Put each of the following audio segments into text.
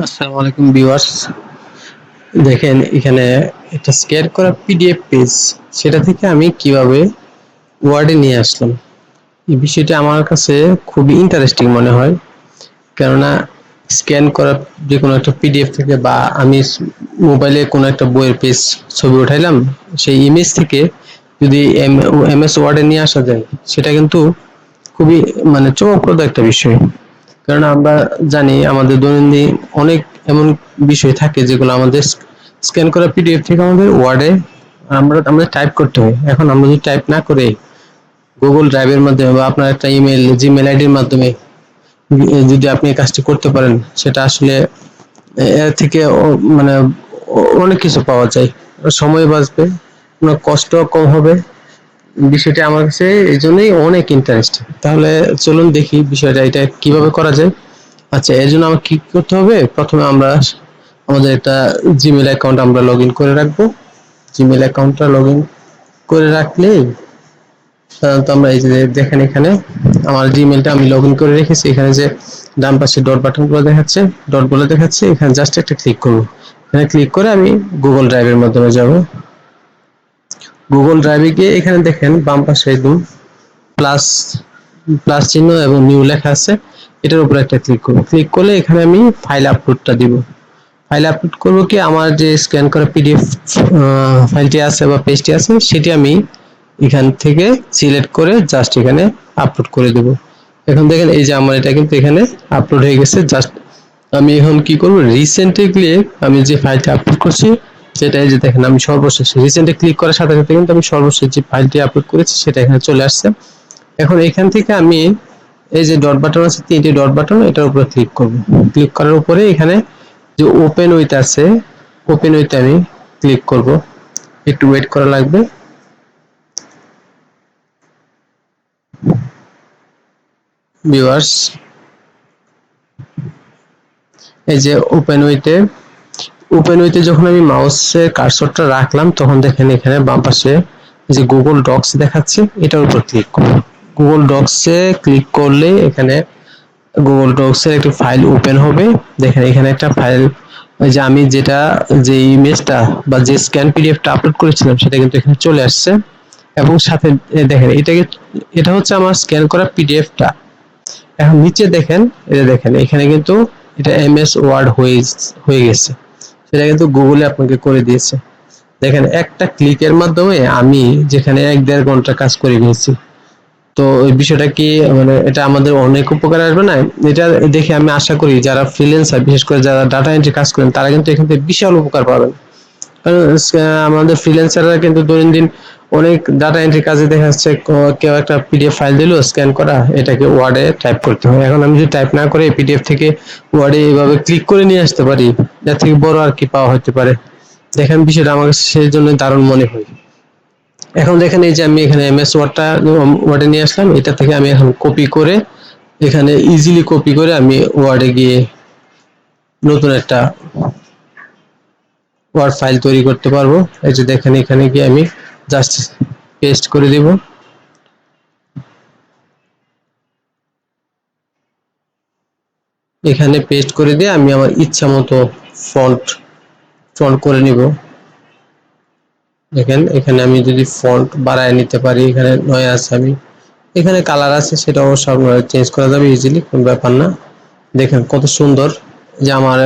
আসসালামু আলাইকুম ভিউয়ার্স। দেখেন এখানে একটা স্ক্যান করা পিডিএফ পেজ, সেটা থেকে আমি কিভাবে ওয়ার্ডে নিয়ে আসলাম। এই বিষয়টা আমার কাছে খুবই ইন্টারেস্টিং মনে হয়, কেননা স্ক্যান করা যে কোনো একটা পিডিএফ থেকে বা আমি মোবাইলে কোনো একটা বইয়ের পেজ ছবি উঠাইলাম, সেই ইমেজ থেকে যদি এমএস ওয়ার্ডে নিয়ে আসা যায়, সেটা কিন্তু খুবই চমকপ্রদ একটা বিষয়। কারণ আমরা জানি আমাদের দৈনন্দিন অনেক এমন বিষয় থাকে যেগুলো আমাদের স্ক্যান করা পিডিএফ থেকে আমাদের ওয়ার্ডে আমরা টাইপ করতে হয়। এখন আমরা যদি টাইপ না করে গুগল ড্রাইভের মাধ্যমে বা আপনার একটা ইমেল জিমেল আইডির মাধ্যমে যদি আপনি এই কাজটি করতে পারেন, সেটা আসলে এর থেকে অনেক কিছু পাওয়া যায়। সময় বাঁচবে, আপনার কষ্ট কম হবে। বিষয়টা আমার কাছে এই জন্যই অনেক ইন্টারেস্ট। তাহলে চলুন দেখি বিষয়টা এটা কিভাবে করা যায়। আচ্ছা, এর জন্য আমার কি করতে হবে? প্রথমে আমরা আমাদের একটা জিমেল অ্যাকাউন্ট আমরা লগ ইন করে রাখবো। জিমেল অ্যাকাউন্টটা লগ ইন করে রাখলেই সাধারণত আমরা এই যে দেখেন এখানে আমার জিমেলটা আমি লগ ইন করে রেখেছি। এখানে যে ডান পাশে ডট বাটন গুলো দেখাচ্ছে, ডট গুলো দেখাচ্ছে, এখানে জাস্ট একটা ক্লিক করবো। এখানে ক্লিক করে আমি গুগল ড্রাইভের মাধ্যমে যাব। গুগল ড্রাইভে গিয়ে এখানে দেখেন বাম পাশে একদম প্লাস প্লাস চিহ্ন এবং নিউ লেখা আছে, এটার উপর একটা ক্লিক করব। ক্লিক করলে এখানে আমি ফাইল আপলোডটা দিব। ফাইল আপলোড করব কি আমার যে স্ক্যান করা পিডিএফ ফাইলটি আছে বা পেজটি আছে, সেটি আমি এখান থেকে সিলেক্ট করে জাস্ট এখানে আপলোড করে দেব। এখন দেখেন এই যে আমার এটা কিন্তু এখানে আপলোড হয়ে গেছে। জাস্ট আমি এখন কি করব, রিসেন্টে গিয়ে আমি যে ফাইলটা আপলোড করছি সেটা এই যে দেখেন আমি সর্বশেষ রিসেন্টে ক্লিক করার সাথে সাথে কিন্তু আমি সর্বশেষ যে ফাইলটি আপলোড করেছি সেটা এখানে চলে আসছে। এখন এখান থেকে আমি এই যে ডট বাটন আছে, তিনটি ডট বাটন, এটার উপরে ক্লিক করব। ক্লিক করার উপরে এখানে যে ওপেন উইথ আছে, ওপেন উইথ আমি ক্লিক করব। একটু ওয়েট করা লাগবে। ভিউয়ার্স, এই যে ওপেন উইথে যখন আমি মাউসের কার্সরটা রাখলাম, তখন দেখেন এখানে বাম পাশে যে গুগল ডক্স দেখাচ্ছে, এটার উপর ক্লিক করব। গুগল ডক্সে ক্লিক করলে এখানে গুগল ডক্স এর একটা ফাইল ওপেন হবে। দেখেন এখানে একটা ফাইল, ওই যে আমি যে ইমেজটা বা যে স্ক্যান পিডিএফটা আপলোড করেছিলাম সেটা কিন্তু এখানে চলে আসছে। এবং সাথে দেখেন এটা হচ্ছে আমার স্ক্যান করা পিডিএফটা। এখন নিচে দেখেন, এই যে দেখেন এখানে কিন্তু এটা এমএস ওয়ার্ড হয়ে গেছে। সেটা কিন্তু গুগলে আপনাকে করে দিয়েছে। দেখেন একটা ক্লিকের মাধ্যমে আমি যেখানে 1-1.5 ঘন্টা কাজ করে নিয়েছি। তো এই বিষয়টা কি এটা আমাদের অনেক উপকারে আসবে না? এটা দেখে আমি আশা করি যারা ফ্রিল্যান্সার, বিশেষ করে যারা ডাটা এন্ট্রি কাজ করেন, তারা কিন্তু এখান থেকে বিশাল উপকার পাবেন। কারণ আমাদের ফ্রিল্যান্সাররা কিন্তু দৈনন্দিন অনেক ডাটা এন্ট্রি কাজে দেখা যাচ্ছে কেউ একটা পিডিএফ ফাইল দিল স্ক্যান করা, এটাকে ওয়ার্ডে টাইপ করতে হয়। এখন আমি যদি টাইপ না করে পিডিএফ থেকে ওয়ার্ডে এইভাবে ক্লিক করে নিয়ে আসতে পারি, এর থেকে বড় আর কি পাওয়া হতে পারে। দেখেন বিষয়টা আমার কাছে সেই জন্য দারুণ মনে হয়। এখন দেখেন এই যে আমি এখানে এমএস ওয়ার্ডে নিয়ে আসলাম। এটা থেকে আমি এখন কপি করে এখানে ইজিলি কপি করে আমি ওয়ার্ডে গিয়ে নতুন একটা ওয়ার্ড ফাইল তৈরি করতে পারবো। এই যে দেখেন এখানে গিয়ে আমি জাস্ট পেস্ট করে দিব। এখানে পেস্ট করে দিয়ে আমি আমার ইচ্ছা মতো ফন্ট ফন্ট করে নিব। দেখেন এখানে আমি যদি ফন্ট বাড়ায় নিতে পারি, এখানে নয় আছে, আমি এখানে কালার আছে, সেটা অবশ্য আপনারা চেঞ্জ করা যাবে ইজিলি, কোনো ব্যাপার না। দেখেন কত সুন্দর যে আমার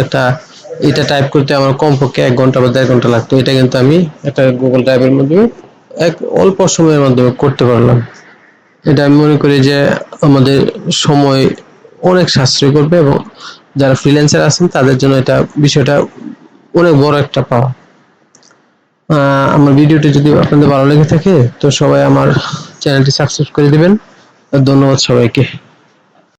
এটা টাইপ করতে আমার কমপক্ষে 1 ঘন্টা বা 1.5 ঘন্টা লাগতো, এটা কিন্তু আমি একটা গুগল ড্রাইভের মাধ্যমে এক অল্প সময়ের মাধ্যমে করতে পারলাম। এটা আমি মনে করি যে আমাদের সময় অনেক সাশ্রয় করবে, এবং যারা ফ্রিল্যান্সার আছেন তাদের জন্য এটা বিষয়টা অনেক বড় একটা পাওয়া। আমার ভিডিওটি যদি আপনাদের ভালো লেগে থাকে তো সবাই আমার চ্যানেলটি সাবস্ক্রাইব করে দিবেন। ধন্যবাদ সবাইকে।